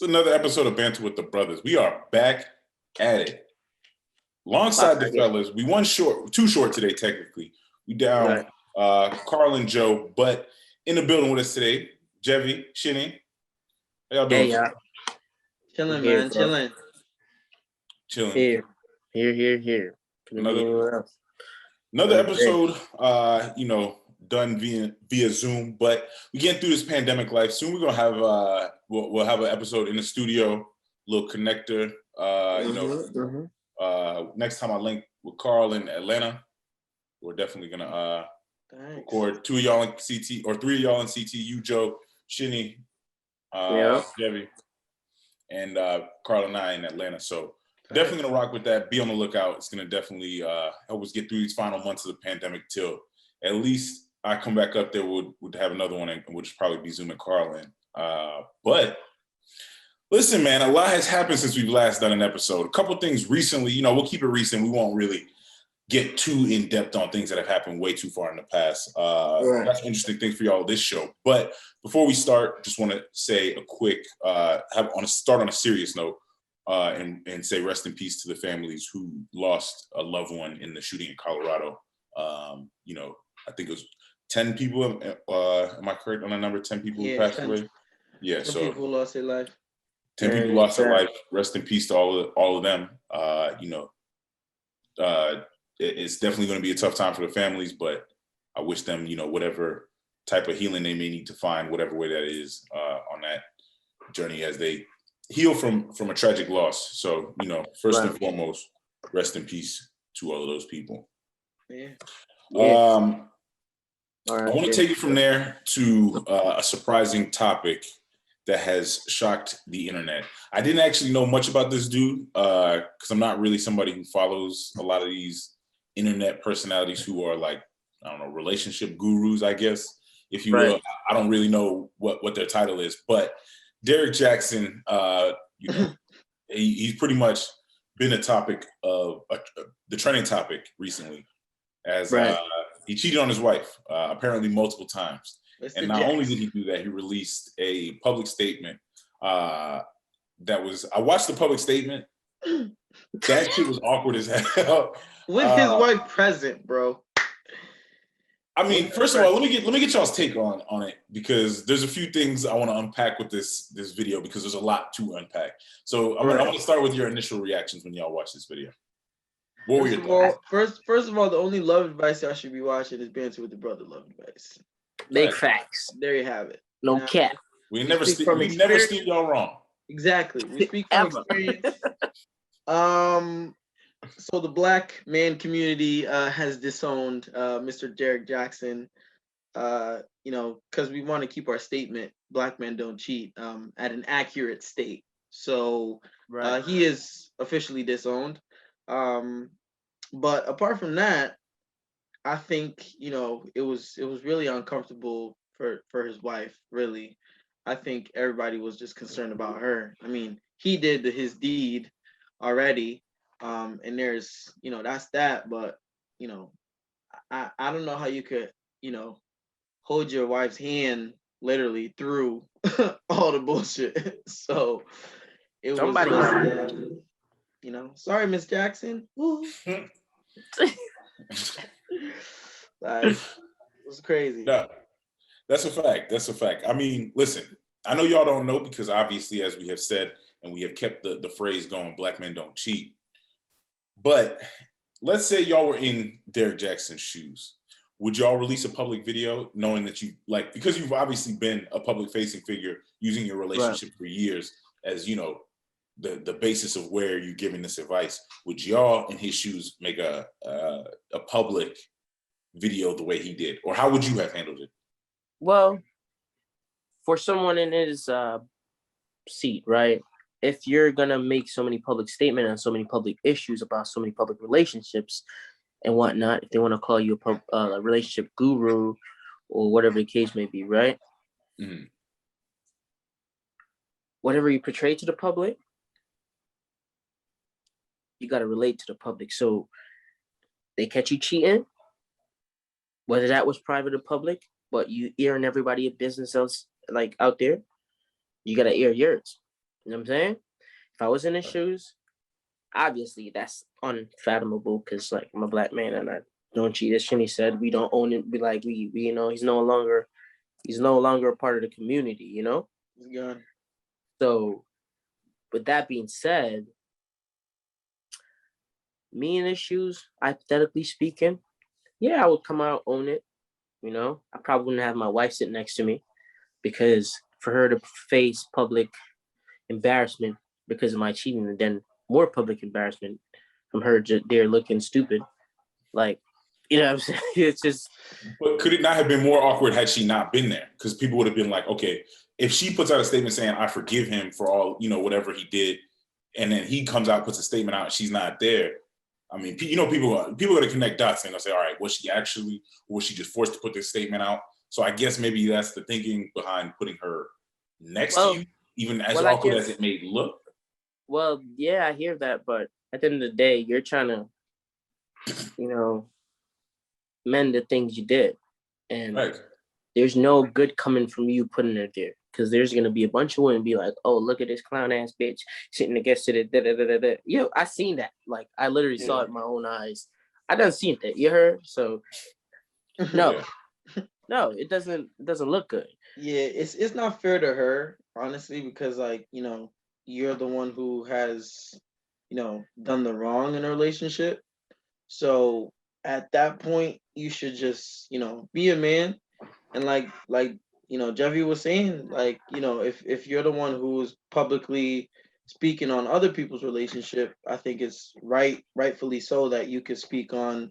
It's another episode of Banter with the Brothers. We are back at it. Alongside the fellas, we too short today, technically. We down Carl and Joe, but in the building with us today, Jevy, Shinny. How y'all doing? Hey, y'all. Chilling, man. Chilling. Here. Another episode, done via Zoom, but we getting through this pandemic life. Soon we're gonna have we'll have an episode in the studio, little connector. Next time I link with Carl in Atlanta, we're definitely gonna record 2 of y'all in CT or 3 of y'all in CT. You, Joe, Shinny, Jevy, and Carl and I in Atlanta. So definitely gonna rock with that. Be on the lookout. It's gonna definitely help us get through these final months of the pandemic till at least I come back up there. We'll have another one, and we'll just probably be zooming Carl in. But listen, man, a lot has happened since we've last done an episode. A couple things recently. We'll keep it recent. We won't really get too in depth on things that have happened way too far in the past. That's interesting things for y'all this show. But before we start, just want to say a quick start on a serious note. And say rest in peace to the families who lost a loved one in the shooting in Colorado. I think it was 10 people. Am I correct on the number? 10 people who passed away? Yeah, 10 people lost their life. 10 people lost their life. Rest in peace to all of them. It's definitely going to be a tough time for the families, but I wish them, whatever type of healing they may need to find, whatever way that is on that journey as they heal from a tragic loss. So, first and foremost, rest in peace to all of those people. I want to take you from there to a surprising topic that has shocked the internet. I didn't actually know much about this dude because I'm not really somebody who follows a lot of these internet personalities who are like, I don't know, relationship gurus, I guess, if you will. I don't really know what their title is, but Derrick Jaxn, he's pretty much been a topic of the trending topic recently, as he cheated on his wife apparently multiple times. And not only did he do that, he released a public statement I watched the public statement. That shit was awkward as hell. With his wife present, bro. I mean, first of all, let me get y'all's take on it, because there's a few things I want to unpack with this video, because there's a lot to unpack. So I want to start with your initial reactions when y'all watch this video. What were your thoughts? First of all, the only love advice y'all should be watching is Banter with the Brother love advice. Big facts. There you have it. No cap. We never steer y'all wrong. Exactly. We speak from experience. So the Black man community has disowned Mr. Derrick Jaxn, because we want to keep our statement, Black men don't cheat, at an accurate state. So he is officially disowned. But apart from that, I think, it was really uncomfortable for his wife, really. I think everybody was just concerned about her. I mean, he did his deed already. And there's, that's that, but, I don't know how you could, hold your wife's hand literally through all the bullshit. So it was, sorry, Miss Jackson. Like, it was crazy. No, that's a fact. I mean, listen, I know y'all don't know, because obviously, as we have said, and we have kept the phrase going, Black men don't cheat. But let's say y'all were in Derrick Jaxn's shoes. Would y'all release a public video knowing that because you've obviously been a public facing figure using your relationship for years as, the basis of where you're giving this advice? Would y'all in his shoes make a public video the way he did? Or how would you have handled it? Well, for someone in his seat, right? If you're going to make so many public statements on so many public issues about so many public relationships and whatnot, if they want to call you a relationship guru or whatever the case may be, right? Mm-hmm. Whatever you portray to the public, you got to relate to the public. So they catch you cheating, whether that was private or public, but you airing everybody a business else like out there, you got to air yours. You know what I'm saying? If I was in his shoes, obviously that's unfathomable because like I'm a black man and I don't cheat. As Shinny said, we don't own it. Be like we you know he's no longer a part of the community. You know. He's gone. So, with that being said, me in his shoes, hypothetically speaking, yeah, I would come out, own it. You know, I probably wouldn't have my wife sit next to me because for her to face public embarrassment because of my cheating and then more public embarrassment from her there looking stupid. Like, you know what I'm saying? It's just. But could it not have been more awkward had she not been there? Because people would have been like, okay, if she puts out a statement saying, I forgive him for all, you know, whatever he did, and then he comes out, puts a statement out, and she's not there. I mean, you know, people are going to connect dots and they'll say, all right, was she actually, or was she just forced to put this statement out? So I guess maybe that's the thinking behind putting her next to you, even as awkward as it may look. Well, yeah, I hear that, but at the end of the day, you're trying to, you know, mend the things you did. And there's no good coming from you putting it there. Because there's going to be a bunch of women be like, oh, look at this clown ass bitch sitting against it. Yo, I seen that. Like, I literally saw it in my own eyes. I done seen that. You heard? So, no. No, it doesn't look good. Yeah, it's not fair to her, honestly, because, like, you know, you're the one who has, you know, done the wrong in a relationship. So, at that point, you should just, you know, be a man. And like you know, Jeffy was saying, like, you know, if you're the one who's publicly speaking on other people's relationship, I think it's rightfully so that you could speak on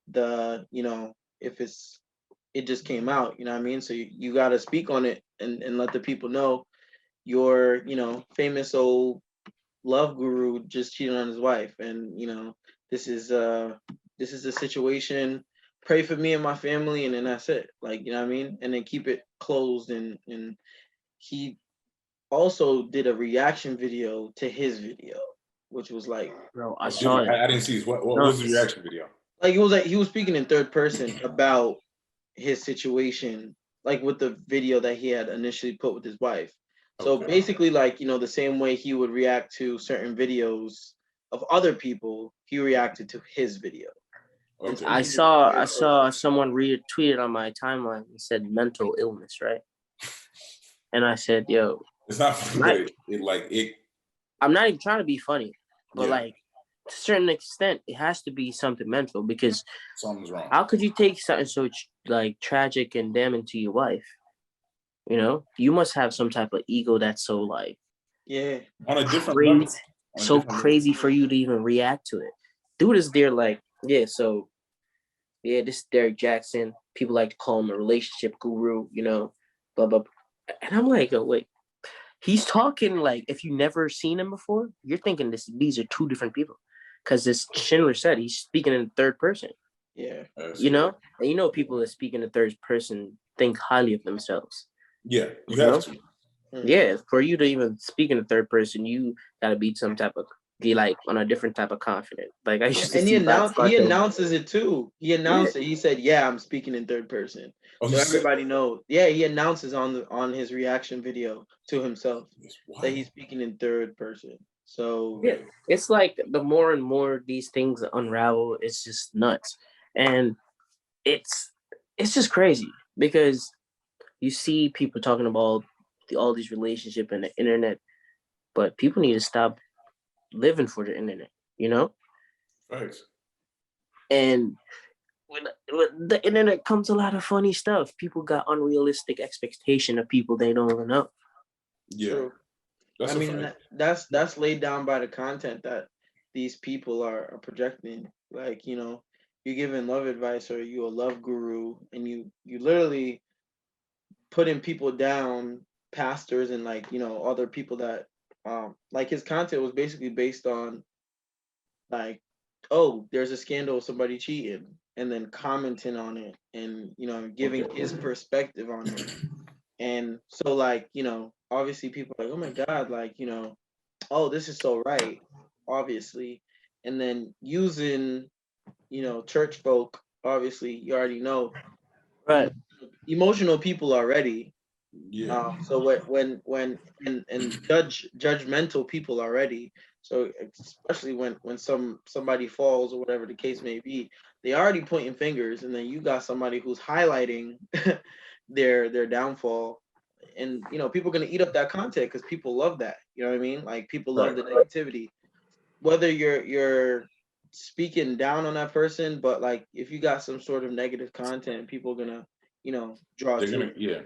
the, you know, if it just came out, you know what I mean? So you got to speak on it and let the people know your, you know, famous old love guru just cheated on his wife, and you know, this is the situation. Pray for me and my family, and then that's it. Like, you know what I mean? And then keep it closed. And he also did a reaction video to his video, which was like, bro, I saw it. I didn't see this. What was the reaction video? Like, it was like he was speaking in third person about his situation, like with the video that he had initially put with his wife. So basically, like, you know, the same way he would react to certain videos of other people, he reacted to his video. Okay. I saw someone retweeted on my timeline and said mental illness, right? And I said, yo, it's not funny. I'm not even trying to be funny, but like to a certain extent, it has to be something mental, because something's wrong. How could you take something so like tragic and damning to your wife? You know, you must have some type of ego that's so like, on a different level. So crazy for you to even react to it. Dude is there like, so this is Derrick Jaxn. People like to call him a relationship guru, you know, blah, blah. And I'm like, oh, wait. He's talking like, if you never seen him before, you're thinking these are two different people. Because as Schindler said, he's speaking in third person. Yeah. You know? And you know, people that speak in the third person think highly of themselves. Yeah, you have to. Yeah, for you to even speak in the third person, you gotta be some type of like on a different type of confidence. Like I used to and he announces it too. He announced it. He said, "Yeah, I'm speaking in third person." So everybody knows. Yeah, he announces on his reaction video to himself that he's speaking in third person. So yeah, it's like the more and more these things unravel, it's just nuts, and it's just crazy because you see people talking about all these relationships and the internet, but people need to stop living for the internet, you know? Right. And with the internet comes a lot of funny stuff. People got unrealistic expectation of people they don't even know. Yeah. True. I mean, that's laid down by the content that these people are projecting. Like, you know, you're giving love advice or you a love guru, and you literally putting people down, pastors and, like, you know, other people that like his content was basically based on like, oh, there's a scandal of somebody cheating, and then commenting on it and, you know, giving his perspective on it. And so, like, you know, obviously people are like, oh my God, like, you know, oh, this is so right, obviously. And then using, you know, church folk, obviously, you already know, right? Emotional people already. Yeah. So when and judgmental people already. So especially when somebody falls or whatever the case may be, they already pointing fingers, and then you got somebody who's highlighting their downfall, and people are gonna eat up that content because people love that. You know what I mean? Like people love the negativity. Whether you're speaking down on that person, but like if you got some sort of negative content, people are gonna draw They're to gonna, it. yeah.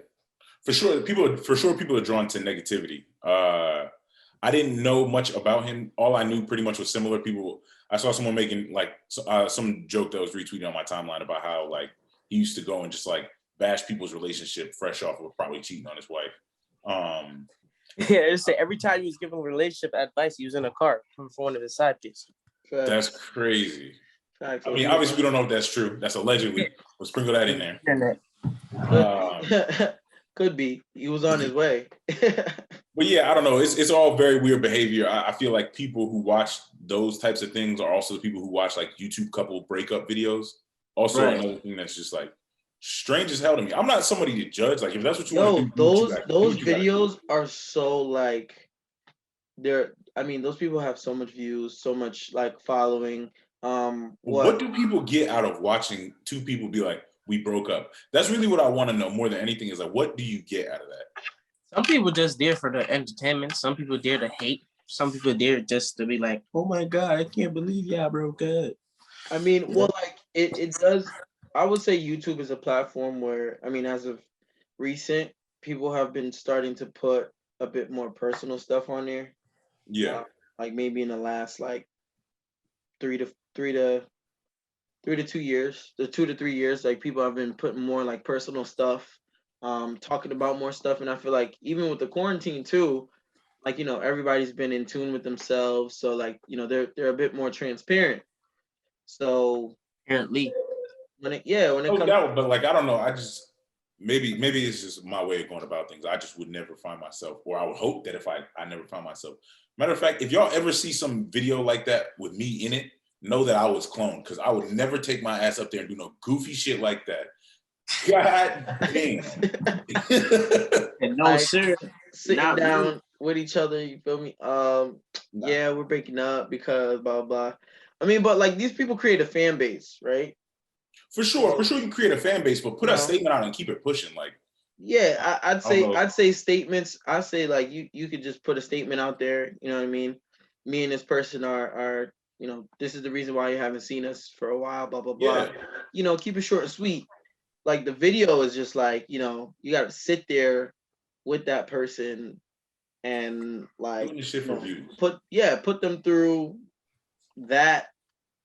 People are drawn to negativity. I didn't know much about him. All I knew pretty much was similar people. I saw someone making like some joke that was retweeted on my timeline about how like he used to go and just like bash people's relationship fresh off of probably cheating on his wife. Yeah, just say every time he was giving relationship advice, he was in a car from one of his sidekicks. That's crazy. Facts. I mean, obviously we don't know if that's true. That's allegedly. We'll sprinkle that in there. Could be. He was on his way. But yeah, I don't know. It's all very weird behavior. I feel like people who watch those types of things are also the people who watch like YouTube couple breakup videos. Also, another thing that's just like strange as hell to me. I'm not somebody to judge. Like if that's what you want to do, those videos are so like those people have so much views, so much like following. What do people get out of watching two people be like, we broke up? That's really what I want to know more than anything is like, what do you get out of that? Some people just there for the entertainment. Some people there to hate. Some people there just to be like, oh my God, I can't believe y'all broke up. I mean, well, like it does. I would say YouTube is a platform where, I mean, as of recent, people have been starting to put a bit more personal stuff on there. Yeah. Like maybe in the last like 3 to 2 years, the 2 to 3 years, like people have been putting more like personal stuff, talking about more stuff. And I feel like even with the quarantine too, like, everybody's been in tune with themselves. So like, they're a bit more transparent. So apparently when it comes but like, I don't know. I just, maybe it's just my way of going about things. I just would never find myself, or I would hope that if I never find myself. Matter of fact, if y'all ever see some video like that with me in it, know that I was cloned, because I would never take my ass up there and do no goofy shit like that. God damn. No, like, sir. Sitting down with each other, you feel me? Yeah, we're breaking up because blah blah. I mean, but like these people create a fan base, right? For sure, you can create a fan base, but put a statement out and keep it pushing. Like, yeah, I'd say statements. I'd say like you could just put a statement out there. You know what I mean? Me and this person are this is the reason why you haven't seen us for a while. Blah blah blah. Yeah. Keep it short and sweet. Like the video is just like you got to sit there with that person and like put them through that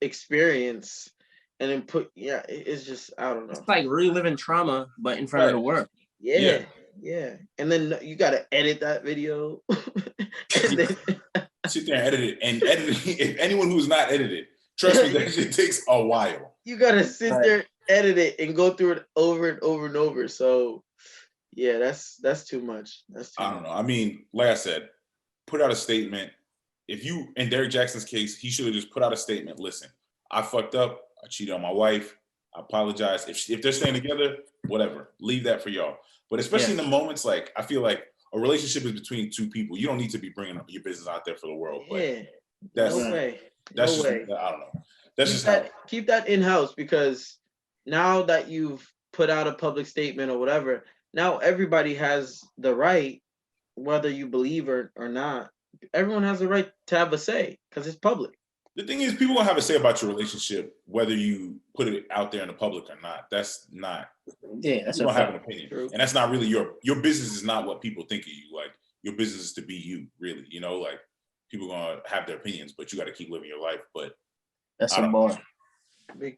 experience, and then it's just, I don't know. It's like reliving trauma, but in front of the world. Yeah. And then you got to edit that video. And then sit there and edit it. And if anyone who's not edited, trust me, that shit takes a while. You got to sit there, edit it, and go through it over and over and over. So yeah, that's too much. I don't know. I mean, like I said, put out a statement. If you, in Derrick Jaxn's case, he should have just put out a statement. Listen, I fucked up. I cheated on my wife. I apologize. If they're staying together, whatever. Leave that for y'all. But especially in the moments, like, I feel like a relationship is between two people. You don't need to be bringing your business out there for the world. Yeah. That's, no way. That's no just, way. I don't know. That's keep that in-house, because now that you've put out a public statement or whatever, now everybody has the right, whether you believe or not, everyone has the right to have a say because it's public. The thing is, people gonna have a say about your relationship, whether you put it out there in the public or not. That's not. Yeah, that's you don't have an opinion, and that's not really your business. Is not what people think of you. Like, your business is to be you, really. Like, people gonna have their opinions, but you got to keep living your life. But that's a bar.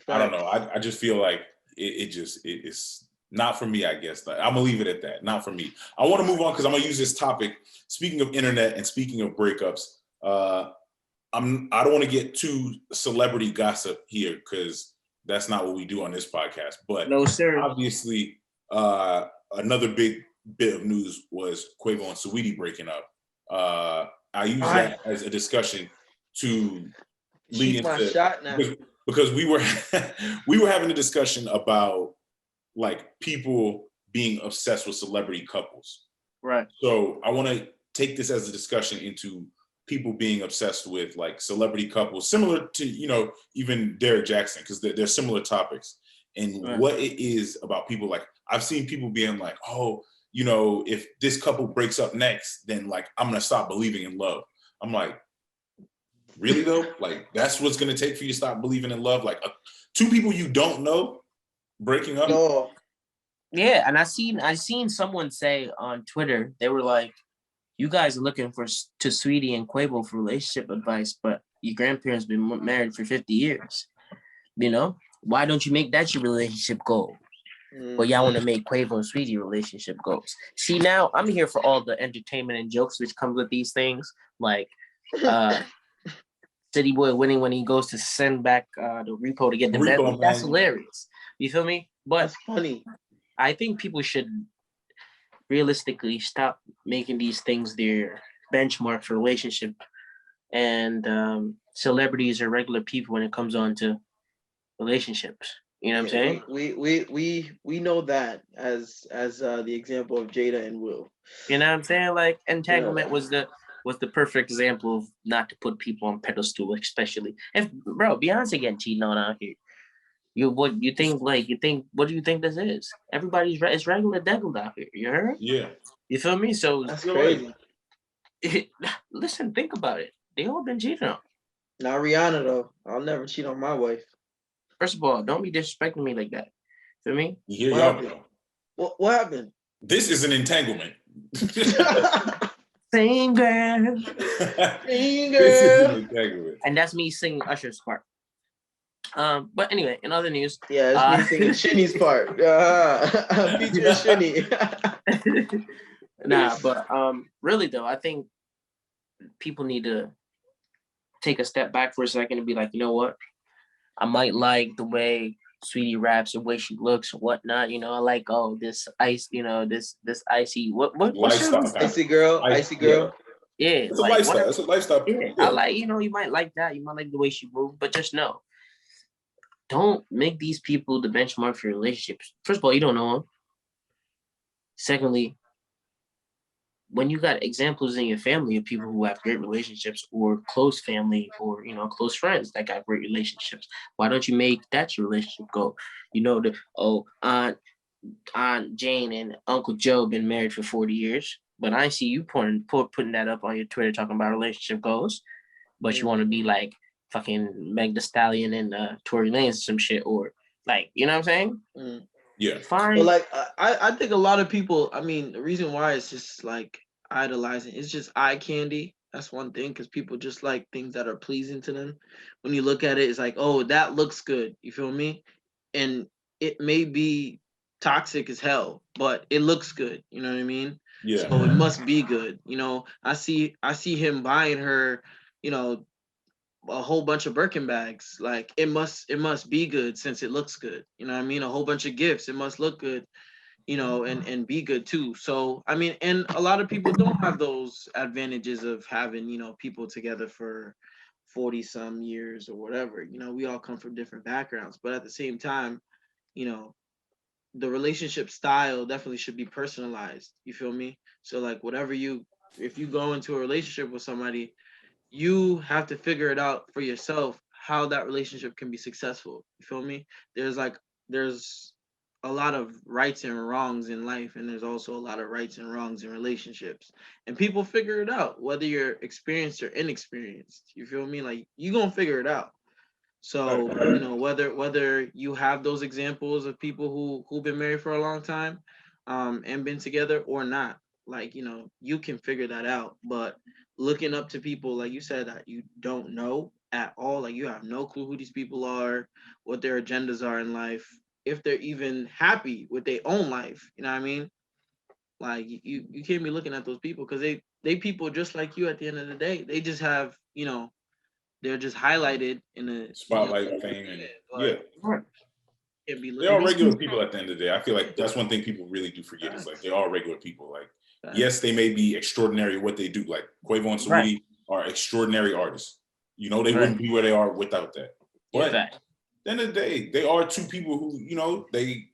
I don't know. I just feel like it's not for me, I guess. Like, I'm gonna leave it at that. Not for me. I want to move on because I'm gonna use this topic. Speaking of internet and speaking of breakups, I don't want to get too celebrity gossip here because that's not what we do on this podcast. But no, sir. Obviously, another big bit of news was QUAVO and Saweetie breaking up. I use that as a discussion to lead into shot now. Because we were we were having a discussion about like people being obsessed with celebrity couples. Right. So I want to take this as a discussion into people being obsessed with like celebrity couples, similar to, you know, even Derrick Jaxn, because they're similar topics. And what it is about people, like I've seen people being like, oh, you know, if this couple breaks up next, then like I'm gonna stop believing in love. I'm like, really though? Like that's what's gonna take for you to stop believing in love? Like two people you don't know breaking up? No. Yeah, and I seen someone say on Twitter, they were like, you guys are looking to Sweetie and Quavo for relationship advice, but your grandparents been married for 50 years. You know, why don't you make that your relationship goal? But y'all want to make Quavo and Sweetie relationship goals. See, now I'm here for all the entertainment and jokes which comes with these things, like City Boy winning when he goes to send back the repo to get the Bentley. That's hilarious. You feel me? But that's funny. I think people should realistically stop making these things their benchmark for relationship, and celebrities are regular people when it comes on to relationships. You know what I'm saying? We know that as the example of Jada and Will. You know what I'm saying? Like entanglement was the perfect example of not to put people on pedestal, especially if Beyonce getting cheated on out here. What do you think this is? Everybody's it's regular degular out here. You heard? Yeah. You feel me? So that's crazy. Listen, think about it. They all been cheated on. Not Rihanna though. I'll never cheat on my wife. First of all, don't be disrespecting me like that. Feel me? Yeah, what happened? What happened? This is an entanglement. Sing girl. Sing This is girl. an entanglement. And that's me singing Usher's part. But anyway, in other news, yeah, it's me singing Shinny's part. Featuring Shinny. Nah, but really though, I think people need to take a step back for a second and be like, you know what? I might like the way Sweetie raps, the way she looks, whatnot. You know, I like this ice. You know, this icy. What lifestyle? Icy girl. Icy girl. Yeah, it's a lifestyle. Whatever. It's a lifestyle. Yeah, I like. You know, you might like that. You might like the way she moves, but just know, don't make these people the benchmark for relationships. First of all, you don't know them. Secondly, when you got examples in your family of people who have great relationships, or close family, or close friends that got great relationships, why don't you make that your relationship goal? You know, Aunt Jane and Uncle Joe been married for 40 years, but I see you putting that up on your Twitter talking about relationship goals, but you want to be like fucking Meg Thee Stallion and Tory Lanez or some shit, or like, you know what I'm saying? Yeah. Fine. But like, I think a lot of people, I mean, the reason why it's just like idolizing, it's just eye candy. That's one thing, because people just like things that are pleasing to them. When you look at it, it's like, oh, that looks good. You feel me? And it may be toxic as hell, but it looks good. You know what I mean? Yeah. So it must be good. You know, I see him buying her, a whole bunch of Birkin bags. Like it must be good since it looks good. You know what I mean? A whole bunch of gifts. It must look good, and be good too. So I mean, and a lot of people don't have those advantages of having, people together for 40 some years or whatever. We all come from different backgrounds, but at the same time, the relationship style definitely should be personalized. You feel me? So like if you go into a relationship with somebody, you have to figure it out for yourself how that relationship can be successful. You feel me? There's a lot of rights and wrongs in life, and there's also a lot of rights and wrongs in relationships. And people figure it out, whether you're experienced or inexperienced. You feel me? Like you gonna figure it out. So, whether you have those examples of people who've been married for a long time, and been together or not, like, you can figure that out. But looking up to people, like you said, that you don't know at all, like you have no clue who these people are, what their agendas are in life, if they're even happy with their own life, you know what I mean? Like you can't be looking at those people, because they people just like you at the end of the day. They just have, they're just highlighted in a spotlight fame, and be they're all regular people at the end of the day. I feel like that's one thing people really do forget. Is like they're all regular people. Like yes, they may be extraordinary at what they do. Like Quavo and Saweetie are extraordinary artists. They wouldn't be where they are without that. But at the end of the day, they are two people who, they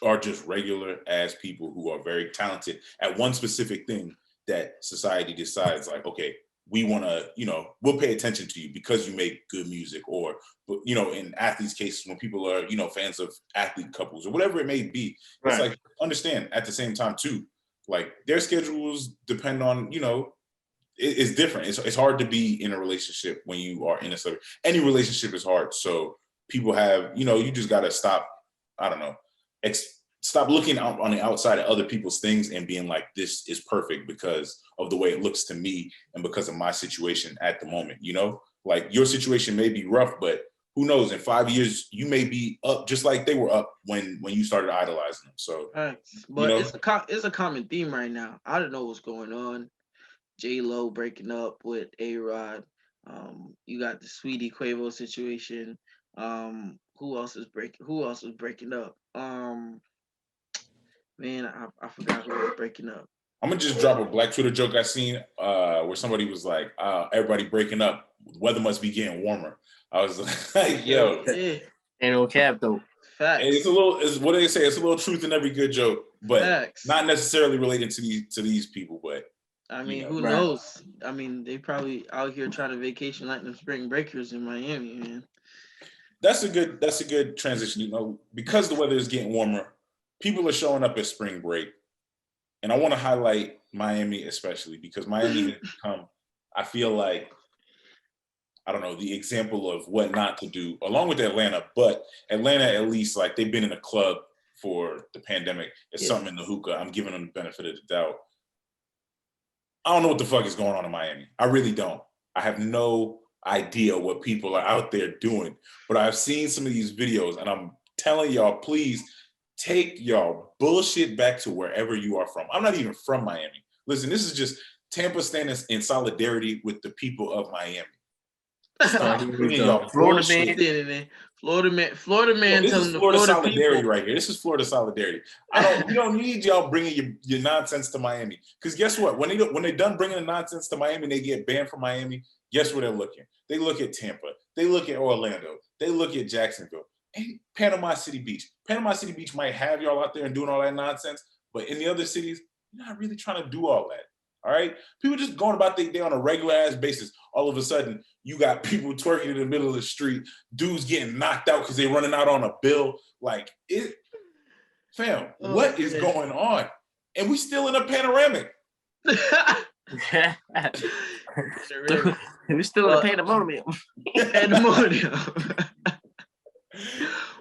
are just regular ass people who are very talented at one specific thing that society decides like, okay, we want to, we'll pay attention to you because you make good music, or, in athletes' cases, when people are, fans of athlete couples or whatever it may be, it's like, understand at the same time too, like their schedules depend on, it's different. It's hard to be in a relationship when you are in any relationship is hard. So people have, you just got to stop, I don't know, stop looking out on the outside at other people's things and being like, this is perfect because of the way it looks to me and because of my situation at the moment, like your situation may be rough, but who knows, in 5 years, you may be up just like they were up when you started idolizing them. So, but it's a common theme right now. I don't know what's going on. J-Lo breaking up with A-Rod. You got the Sweetie QUAVO situation. Who else is breaking up? Man, I forgot who was breaking up. I'm gonna just drop a Black Twitter joke I seen where somebody was like, everybody breaking up, the weather must be getting warmer. I was like, yo. Ain't no cap though. Facts. It's what do they say? It's a little truth in every good joke, but Facts. Not necessarily related to these people, but I mean, who knows? I mean, they probably out here trying to vacation like them spring breakers in Miami, man. That's a good transition, because the weather is getting warmer, people are showing up at spring break. And I want to highlight Miami especially because Miami has become, I feel like, I don't know, the example of what not to do, along with Atlanta. But Atlanta, at least, like, they've been in a club for the pandemic. It's something in the hookah. I'm giving them the benefit of the doubt. I don't know what the fuck is going on in Miami. I really don't. I have no idea what people are out there doing. But I've seen some of these videos, and I'm telling y'all, please take y'all bullshit back to wherever you are from. I'm not even from Miami. Listen, this is just Tampa standing in solidarity with the people of Miami. Florida man. This is Florida solidarity people. Right here. This is Florida solidarity. We don't need y'all bringing your nonsense to Miami. Because guess what? When they're done bringing the nonsense to Miami, they get banned from Miami. Guess where they're looking? They look at Tampa. They look at Orlando. They look at Jacksonville. And Panama City Beach. Panama City Beach might have y'all out there and doing all that nonsense, but in the other cities, you're not really trying to do all that. All right? People just going about their day on a regular ass basis. All of a sudden, you got people twerking in the middle of the street, dudes getting knocked out because they're running out on a bill. Like, what is going on? And we still in a panoramic. We're still in a pandemonium.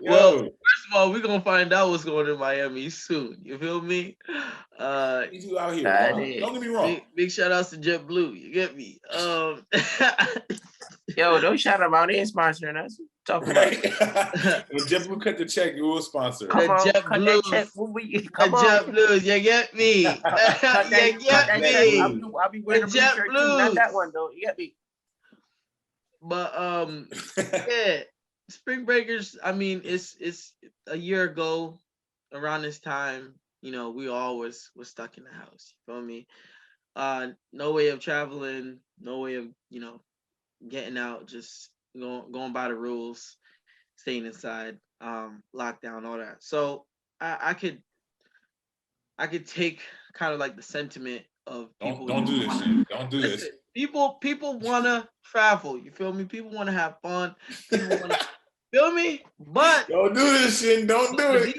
Well, first of all, we're gonna find out what's going on in Miami soon. You feel me? You out here. Don't get me wrong. Big shout outs to JetBlue. You get me? Yo, don't shout them out. They ain't sponsoring us. Talking about when JetBlue cut the check, you will sponsor. Come on, cut that check. JetBlue, you get me? You get me? I'll be wearing a blue shirt too. Not that one though. You get me? But yeah. Spring breakers, I mean, it's a year ago around this time, we all was stuck in the house. You feel me? No way of traveling, no way of, getting out, just going by the rules, staying inside, lockdown, all that. So I could take kind of like the sentiment of people. Don't do this shit. Don't do this. People wanna travel. You feel me? People wanna have fun. People wanna feel me? But don't do this shit. Don't do it.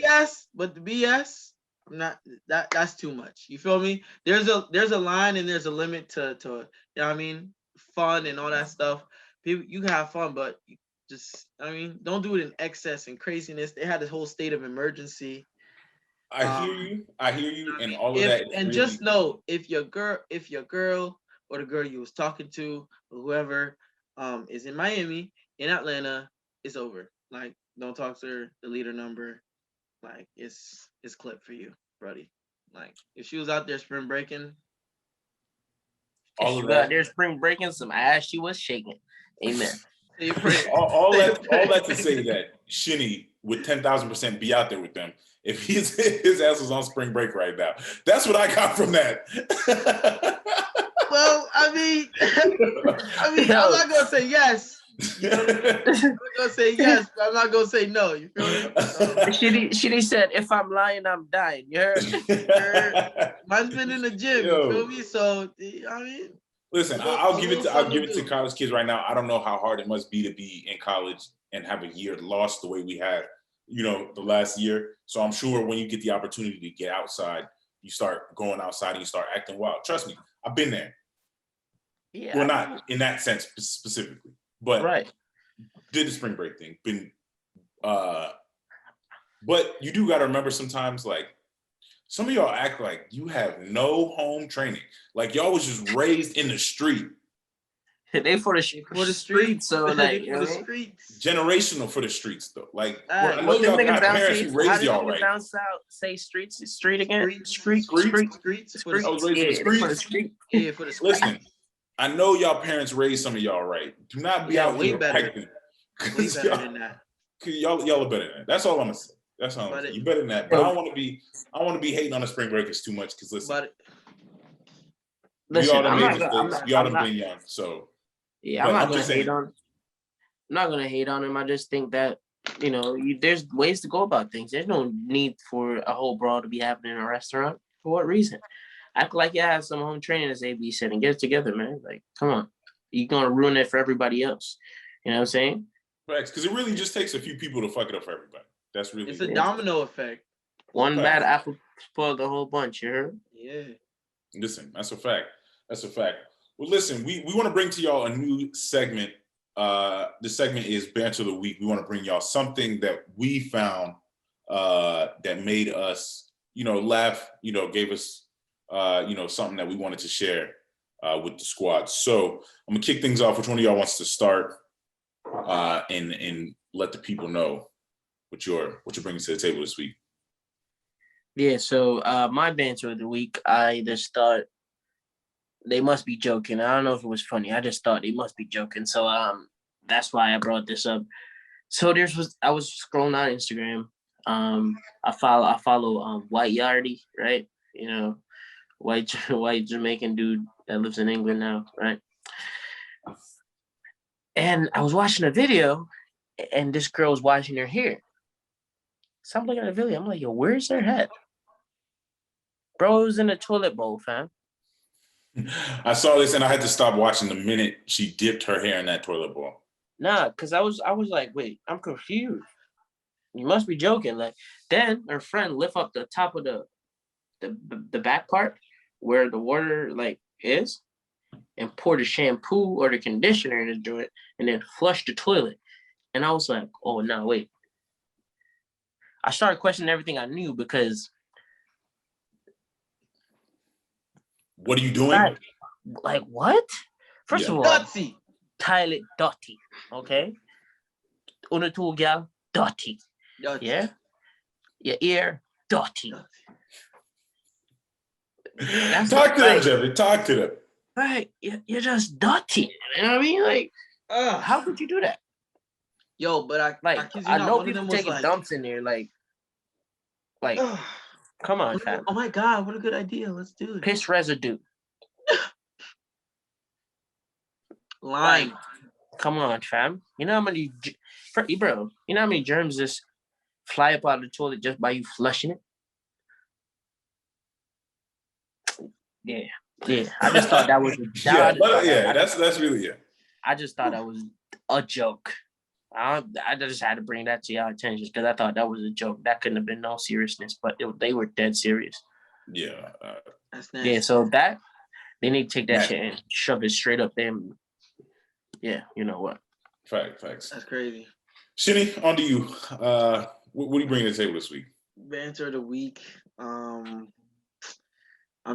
The BS, I'm not that's too much. You feel me? There's a line and there's a limit to you know what I mean? Fun and all that stuff. People, you can have fun, but don't do it in excess and craziness. They had this whole state of emergency. I hear you, and all of that. And really, just know if your girl or the girl you was talking to or whoever is in Miami, in Atlanta, it's over. Like, don't talk to her, delete her number. Like, it's clipped for you, buddy. Like, if she was out there spring breaking, some ass she was shaking. Amen. all that to say that Shinny would 10,000% be out there with them if his ass was on spring break right now. That's what I got from that. Well, I mean, I'm not gonna say yes. You know, I'm gonna say yes, but I'm not gonna say no. You feel me? She said, if I'm lying, I'm dying. You heard? Mine's been in the gym. You feel me? So I mean, listen, I'll give it to college kids right now. I don't know how hard it must be to be in college and have a year lost the way we had, the last year. So I'm sure when you get the opportunity to get outside, you start going outside and you start acting wild. Trust me, I've been there. Yeah. Well, not in that sense specifically, but did the spring break thing. But you do got to remember sometimes, like, some of y'all act like you have no home training. Like y'all was just raised in the street. They for the streets, so like for the streets. Generational for the streets though. Like I know y'all got parents who raised y'all right. Down south say streets, street again, streets. For the street. Yeah, for the street. Listen, I know y'all parents raised some of y'all right. Do not be out here acting. Way better than that. Y'all are better than that. That's all I'm gonna say. That's all I'm gonna say. You better than that. But I don't want to be hating on the spring breakers too much because listen, we all done been young, so. Yeah, I'm not gonna hate on. I'm not gonna hate on him. I just think that there's ways to go about things. There's no need for a whole brawl to be happening in a restaurant. For what reason? Act like you have some home training as AB said and get it together, man. Like, come on, you're gonna ruin it for everybody else. You know what I'm saying? Right, because it really just takes a few people to fuck it up for everybody. That's really it's a domino effect. One bad apple spoiled the whole bunch. You heard? Yeah. Listen, that's a fact. That's a fact. Well, listen, we want to bring to y'all a new segment. This segment is Banter of the Week. We want to bring y'all something that we found that made us, laugh, gave us, something that we wanted to share with the squad. So I'm going to kick things off. Which one of y'all wants to start and let the people know what you're bringing to the table this week? Yeah, so my Banter of the Week, I just thought, they must be joking. I don't know if it was funny. I just thought they must be joking. So that's why I brought this up. So I was scrolling on Instagram. I follow White Yardie, right? White Jamaican dude that lives in England now, right? And I was watching a video, and this girl was washing her hair. So I'm looking at the video. I'm like, yo, where's her head? Bro, it was in a toilet bowl, fam. I saw this and I had to stop watching the minute she dipped her hair in that toilet bowl. Nah, because I was like, wait, I'm confused. You must be joking. Like, then her friend lift up the top of the back part where the water like is and pour the shampoo or the conditioner into it and then flush the toilet. And I was like, oh no, wait. I started questioning everything I knew because what are you doing? Like what? First of all, dirty. Toilet dirty. Okay. Una two gal dirty. Yeah. Your ear dirty. Talk to them, Jeffrey. Talk to them. Right. You're just dirty. You know what I mean? Like, how could you do that? Yo, but I know people taking dumps in there. Like, come on, fam. Oh my God, what a good idea. Let's do it. Piss residue. Lime. Like, come on, fam. You know how many, bro, you know how many germs just fly up out of the toilet just by you flushing it? Yeah. I just thought that was that's really it. I just thought that was a joke. I just had to bring that to y'all attention because I thought that was a joke. That couldn't have been no seriousness, but they were dead serious. Yeah. That's nasty. Yeah, so that they need to take that shit and shove it straight up there. Yeah, you know what? Facts. That's crazy. Shinny, on to you. What are you bringing to the table this week? Banter of the week. I've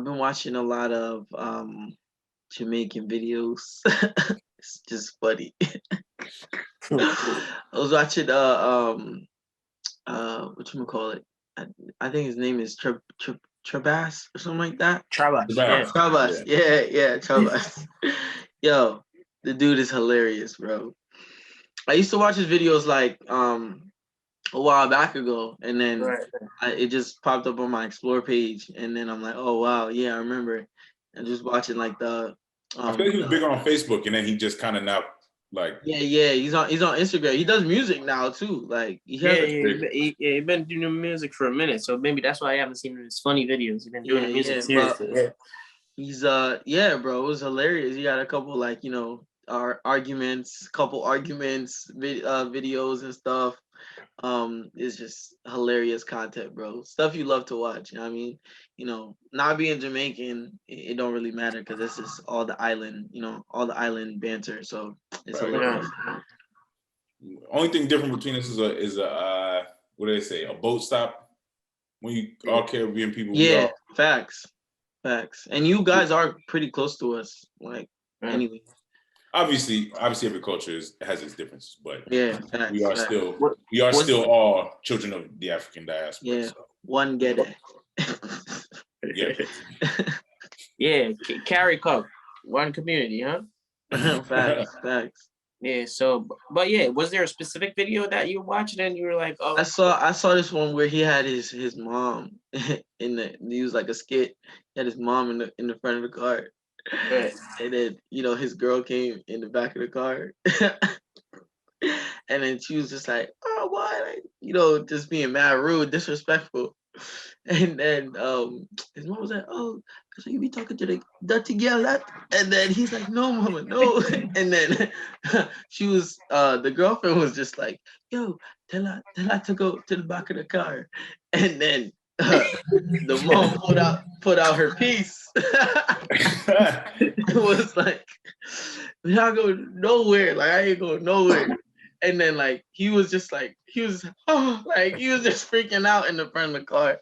been watching a lot of Jamaican videos. It's just funny. I was watching whatchamacallit? I think his name is Trabas or something like that. Trabas. Yeah, Trabas. Yo, the dude is hilarious, bro. I used to watch his videos like a while back ago, and then it just popped up on my Explore page, and then I'm like, oh wow, yeah, I remember. And just watching like the. I feel like he was bigger on Facebook, and then he just kind of now Like, yeah, he's on Instagram. He does music now too. Like he has he been doing music for a minute, so maybe that's why I haven't seen his funny videos. He's been doing the music series. He's yeah, bro, it was hilarious. He got a couple like arguments, videos and stuff. It's just hilarious content, bro. Stuff you love to watch. You know what I mean? Not being Jamaican, it don't really matter because this is all the island, all the island banter. So it's hilarious. Only thing different between us is a what do they say? A boat stop. When you all Caribbean people, yeah, facts. And you guys are pretty close to us, like anyway. Obviously, every culture has its differences, but yeah, facts, we are still all children of the African diaspora. Yeah, so. One get it. Yeah. Yeah, carry cup, one community, huh? Facts. Yeah. So, but yeah, was there a specific video that you watched and you were like, oh? I saw this one where he had his mom he was like a skit. He had his mom in the front of the car, right. And then his girl came in the back of the car, and then she was just like, oh, why, just being mad rude, disrespectful. And then his mom was like, oh, so you be talking to the dirty girl that? And then he's like, no, mama, no. And then the girlfriend was just like, yo, tell her to go to the back of the car. And then the mom put out her piece. It was like, we're not going nowhere. Like, I ain't going nowhere. And then he was just freaking out in the front of the car.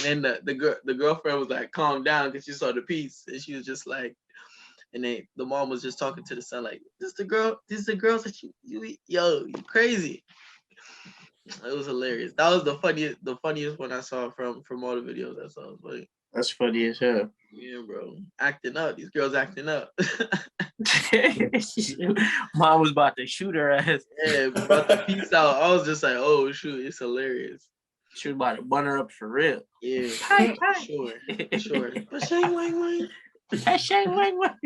And then the girlfriend was like, calm down, because she saw the piece, and she was just like, and then the mom was just talking to the son like, this the girls that you crazy. It was hilarious. That was the funniest one I saw from all the videos I saw. Funny. That's funny as hell. Yeah, bro. Acting up. These girls acting up. Mom was about to shoot her ass. Yeah, about to peace out. I was just like, oh shoot, it's hilarious. She was about to bun her up for real. Yeah, hi. Sure. Shang wang wang. Shang wang wang.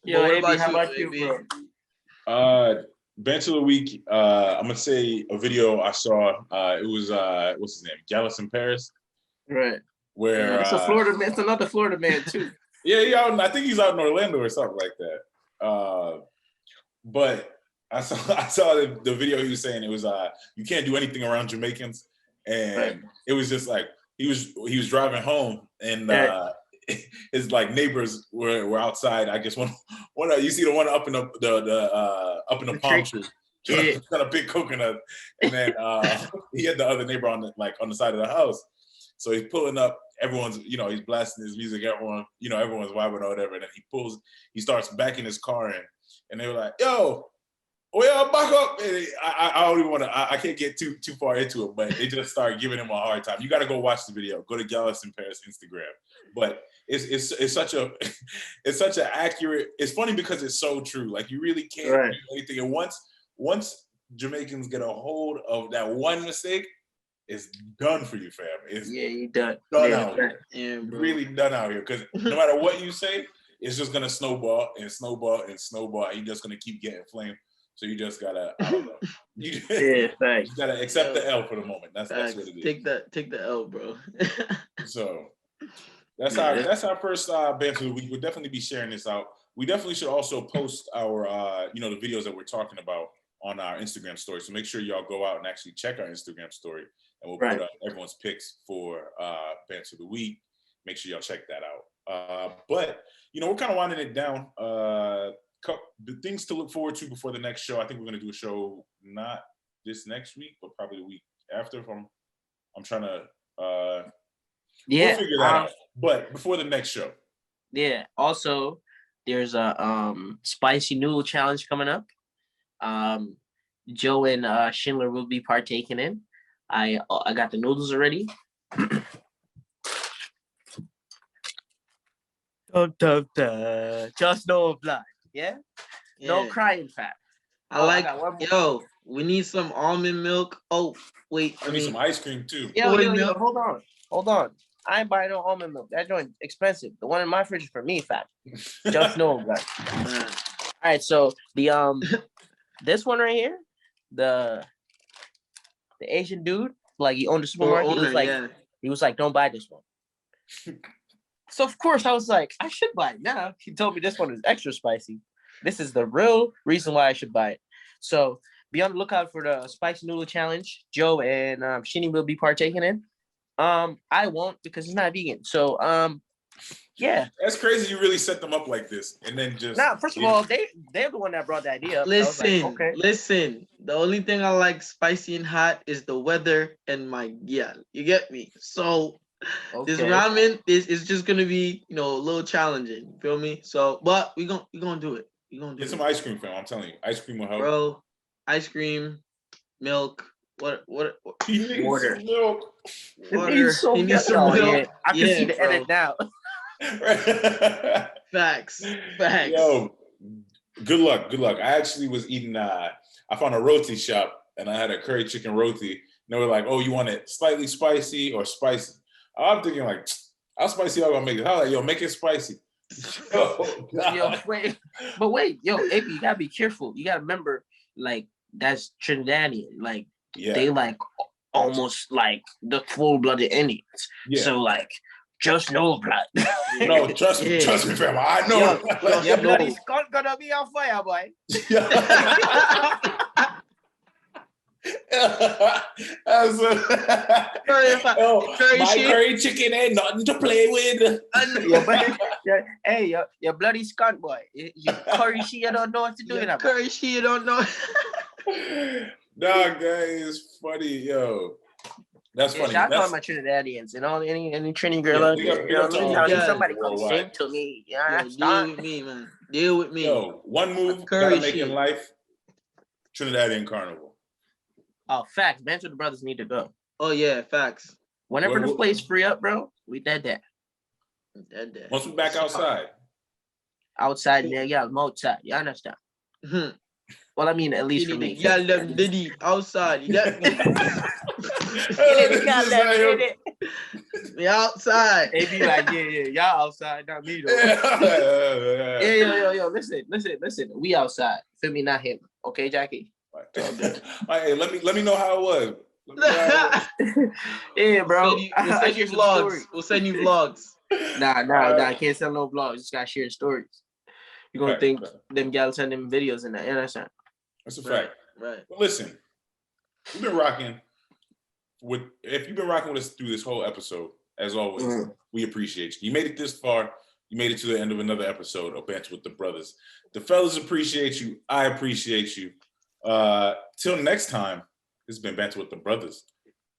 Yo, AB, how about you, bro? Banter of the week. I'm gonna say a video I saw. It was what's his name? Gallus in Paris. Right. Where it's a Florida man. It's another Florida man too. Yeah, I think he's out in Orlando or something like that. But I saw the video he was saying it was you can't do anything around Jamaicans, and it was just like he was driving home and his neighbors were outside. I guess one you see the one up in the up in the palm tree trying to pick coconut, and then he had the other neighbor on the side of the house. So he's pulling up. Everyone's he's blasting his music. Everyone's vibing or whatever. And then he starts backing his car in, and they were like, "Yo, back up!" And I don't even want to. I can't get too far into it, but they just started giving him a hard time. You got to go watch the video. Go to Gallus in Paris Instagram. But it's such an accurate. It's funny because it's so true. Like, you really can't do anything. And once Jamaicans get a hold of that one mistake, it's done for you, fam. You done. Out here. Yeah, really done out here. Because no matter what you say, it's just gonna snowball and snowball and snowball. And you're just gonna keep getting flamed. So you just gotta, I don't know. You gotta accept the L for the moment. That's what it is. Take the L, bro. So that's our first banter of the week. We'll definitely be sharing this out. We definitely should also post our the videos that we're talking about on our Instagram story. So make sure y'all go out and actually check our Instagram story, and we'll put up everyone's picks for banter of the week. Make sure y'all check that out. But we're kind of winding it down. The things to look forward to before the next show. I think we're going to do a show not this next week, but probably the week after. I'm trying to we'll figure that out. But before the next show. Yeah. Also, there's a spicy noodle challenge coming up. Joe and Schindler will be partaking in. I got the noodles already. Just no blood. Yeah? No crying, fat. We need some almond milk. Oh, wait. I need some ice cream too. Yo, hold on. I ain't buying no almond milk. That joint expensive. The one in my fridge is for me, fam. Just know, guys. All right, so the this one right here, the Asian dude, like he owned the supermarket. He was like, don't buy this one. So of course I was like, I should buy it now. He told me this one is extra spicy. This is the real reason why I should buy it. So be on the lookout for the spicy noodle challenge. Joe and Shinny will be partaking in. I won't because it's not vegan. So yeah. That's crazy. You really set them up like this, and then just first of all, they're the one that brought the idea up. Listen, so okay. Listen. The only thing I like spicy and hot is the weather and my You get me? So this ramen is just gonna be a little challenging. You feel me? So, but we gonna do it. Get some ice cream, fam. I'm telling you, ice cream will help. Bro, ice cream, milk. What? He needs water. some milk. Water. He needs some milk. Yeah. I can see the bro. edit now. Facts. Yo, good luck. I actually was eating. I found a roti shop and I had a curry chicken roti. And they were like, "Oh, you want it slightly spicy or spicy?" I'm thinking like, "How spicy y'all gonna make it?" I was like, "Yo, make it spicy." Yo, wait, AP, you gotta be careful. You gotta remember, like that's Trinidadian. Like they like almost like the full-blooded Indians. Yeah. So like. Just no blood. No, trust me, fam. I know. Your bloody skull gonna be on fire, boy. My curry chicken ain't nothing to play with. Hey, your bloody skunk, boy. Your curry shit, you don't know what to do with that. Curry shit, you don't know. Nah, guys, funny, yo. That's funny. Shout out to my Trinidadians and all any Trini girl out there. Somebody come sing to me. Deal with me, man. Deal with me. Yo, one move gotta make in life. Trinidadian Carnival. Oh, facts. Banter the brothers need to go. Oh yeah, facts. Whenever the place free up, bro, we dead. Once we back outside. Outside, yeah, I'm outside. You understand? Mm-hmm. Well, I mean, at least for me. Yeah, them diddy outside. You get me? We outside. They be like, yeah, y'all outside, not me though. Yo, listen. We outside. Feel me, not him. Okay, Jackie. Hey, let me know how it was. Yeah, bro. We'll send you vlogs. Nah. I can't send no vlogs. Just gotta share stories. You're gonna think them gals send them videos in that. You understand? That's a fact. Right. But listen, we've been rocking with. If you've been rocking with us through this whole episode, as always, we appreciate you. You made it this far. You made it to the end of another episode of Banter with the Brothers. The fellas appreciate you. I appreciate you. Till next time, this has been Banter with the Brothers.